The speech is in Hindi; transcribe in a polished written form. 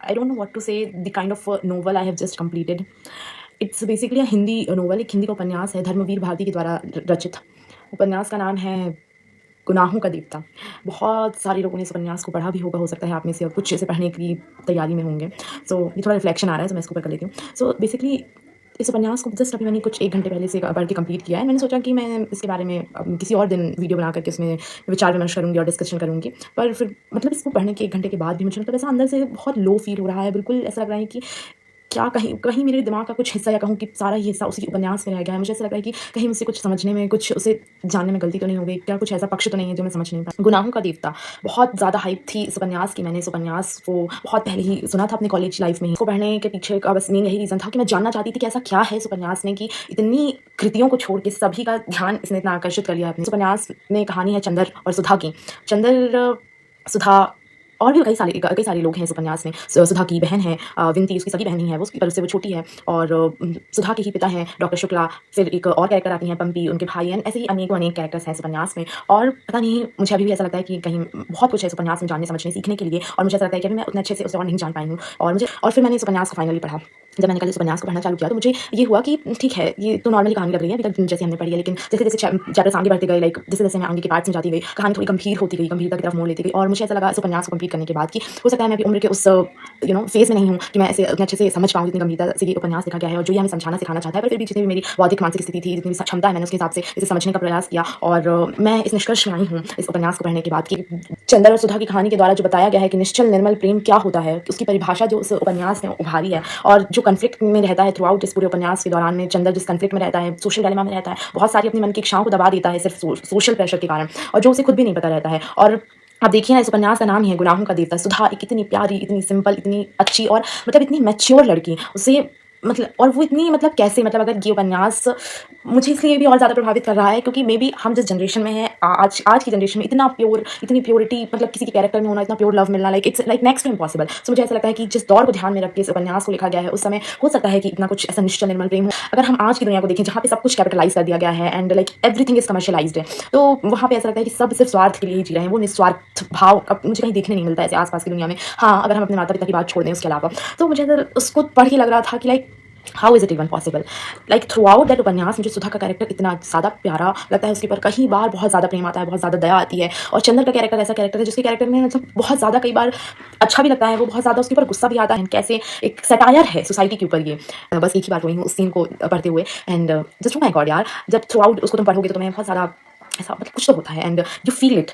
I don't know what to say. The kind of novel I have just completed. It's basically a Hindi novel, एक हिंदी का उपन्यास है धर्मवीर भारती के द्वारा रचित। उपन्यास का नाम है गुनाहों का देवता। बहुत सारे लोगों ने इस उपन्यास को पढ़ा भी होगा, हो सकता है आप में से, और कुछ इसे पढ़ने की तैयारी में होंगे। सो ये थोड़ा रिफ्लेक्शन आ रहा है, तो मैं इसको ऊपर कर लेती हूँ। सो बेसिकली इस उपन्यास को जस्ट अभी मैंने कुछ 1 घंटे पहले से पढ़ के कंप्लीट किया है। मैंने सोचा कि मैं इसके बारे में किसी और दिन वीडियो बना करके उसमें विचार विमर्श करूँगी और डिस्कशन करूँगी। पर फिर मतलब इसको पढ़ने के 1 घंटे के बाद भी मुझे मतलब ऐसा अंदर से बहुत लो फील हो रहा है। बिल्कुल ऐसा लग रहा है कि क्या कहीं कहीं मेरे दिमाग का कुछ हिस्सा, या कहूँ कि सारा ही हिस्सा उसी उपन्यास में रह गया है। मुझे ऐसा लग रहा है कि कहीं मुझसे कुछ समझने में, कुछ उसे जानने में गलती तो नहीं हो गई, क्या कुछ ऐसा पक्ष तो नहीं है जो मैं समझ नहीं पाई। गुनाहों का देवता, बहुत ज़्यादा हाइप थी इस उपन्यास की। मैंने इस उपन्यास को बहुत पहले ही सुना था अपने कॉलेज लाइफ में ही। इसको पढ़ने के पीछे का बस मेन यही रीज़न था कि मैं जानना चाहती थी कि ऐसा क्या है इस उपन्यास में कि इतनी कृतियों को छोड़ के सभी का ध्यान इसने इतना आकर्षित कर लिया है अपने। इस उपन्यास में कहानी है चंदर और सुधा की। चंदर, सुधा और भी कई सारे लोग हैं इस उपन्यास में। सुधा की बहन है विंती, उसकी सगी बहन ही है वो, पर उससे वो छोटी है। और सुधा के ही पिता हैं डॉक्टर शुक्ला। फिर एक और कैरेक्टर आती हैं पंपी, उनके भाई हैं। ऐसे ही अनेक कैरेक्टर्स हैं इस उपन्यास में। और पता नहीं, मुझे अभी भी ऐसा लगता है कि कहीं बहुत कुछ है इस उपन्यास में जानने, समझने, सीखने के लिए। और मुझे ऐसा लगता है कि अभी मैं उतने अच्छे से उसे और नहीं जान पाई हूँ। और फिर मैंने इस उपन्यास को फाइनली पढ़ा। जब मैंने कल इस उपन्यास को पढ़ना चालू किया तो मुझे ये हुआ कि ठीक है, ये तो नॉर्मली कहानी लग रही है अभी तक जैसे हमने पढ़ी है, लेकिन जैसे जैसे चैप्टर्स आगे बढ़ते गए, लाइक जैसे जैसे मैं आगे के पार्ट्स में जाती गई, कहानी थोड़ी गंभीर होती गई, गंभीरता की तरफ मोड़ लेती गई। और मुझे ऐसा लगा इस उपन्यास को कंप्लीट करने के बाद कि हो सकता है मैं अभी उम्र के उस फेज में नहीं हूँ कि मैं ऐसे उतने अच्छे से समझ पाऊँ जितनी गंभीरता से ये उपन्यास लिखा गया है और जो ये हमें समझाना सिखाना चाहता है। पर फिर भी जितनी भी मेरी बौद्धिक मानसिक स्थिति थी, जितनी भी क्षमता है, मैंने उसके हिसाब से इसे समझने का प्रयास किया। और मैं इस निष्कर्ष में आई हूँ इस उपन्यास को पढ़ने के बाद कि चंदर और सुधा की कहानी के द्वारा जो बताया गया है कि निश्चल निर्मल प्रेम क्या होता है, उसकी परिभाषा जो उस उपन्यास ने उभारी है। और जो कन्फ्लिक्ट में रहता है थ्रू आउट इस पूरे उपन्यास के दौरान में, चंदर जिस कन्फ्लिक्ट में रहता है, सोशल डायलेमा में रहता है, बहुत सारी अपनी मन की इच्छाओं को दबा देता है सिर्फ सोशल प्रेशर के कारण, और जो उसे खुद भी नहीं पता रहता है। और आप देखिए ना, इस उपन्यास का नाम ही है गुनाहों का देवता। सुधा एक इतनी प्यारी, इतनी सिंपल, इतनी अच्छी और मतलब इतनी मैच्योर लड़की, उसे मतलब, और वो इतनी मतलब कैसे, मतलब अगर ये उपन्यास मुझे इसलिए भी और ज़्यादा प्रभावित कर रहा है क्योंकि मे बी हम जिस जनरेशन में हैं, आज की जनरेशन में इतना प्योर, इतनी प्योरिटी, मतलब किसी के कैरेक्टर में होना, इतना प्योर लव मिलना, like it's like next to impossible. So मुझे ऐसा लगता है कि जिस दौर को ध्यान में रख के इस उपन्यास को लिखा गया है, उस समय हो सकता है कि इतना कुछ ऐसा निश्चल निर्मल प्रेम हो। अगर हम आज की दुनिया को देखें जहाँ पे सब कुछ कैपिटलाइज कर दिया गया है and like everything is commercialised है, तो वहाँ पे ऐसा लगता है कि सब सिर्फ स्वार्थ के लिए ही जी रहे हैं। वो निस्वार्थ भाव अब मुझे कहीं देखने नहीं मिलता है ऐसे आसपास की दुनिया में। हाँ, अगर हम अपने माता पिता की बात छोड़ दें उसके अलावा। तो मुझे उसको पढ़ के लग रहा था कि like how is it even possible. Like through out that उपन्यास मुझे सुधा का कैरेक्टर इतना ज़्यादा प्यारा लगता है, उसके ऊपर कई बार बहुत ज़्यादा प्रेम आता है, बहुत ज़्यादा दया आती है। और चंदर का कैरेक्टर ऐसा कैरेक्टर है जिसके कैरेक्टर में मतलब बहुत ज़्यादा कई बार अच्छा भी लगता है, वो बहुत ज़्यादा उसके ऊपर गुस्सा भी आता है, कैसे एक सटायर है सोसाइटी के ऊपर ये। बस एक ही बार रोई हूँ उस सीन को पढ़ते हुए। एंड जस्ट माय गॉड यार, जब थ्रू आउट उसको तुम पढ़ोगे तो तुम्हें बहुत ज़्यादा ऐसा मतलब कुछ तो होता है एंड यू फील इट।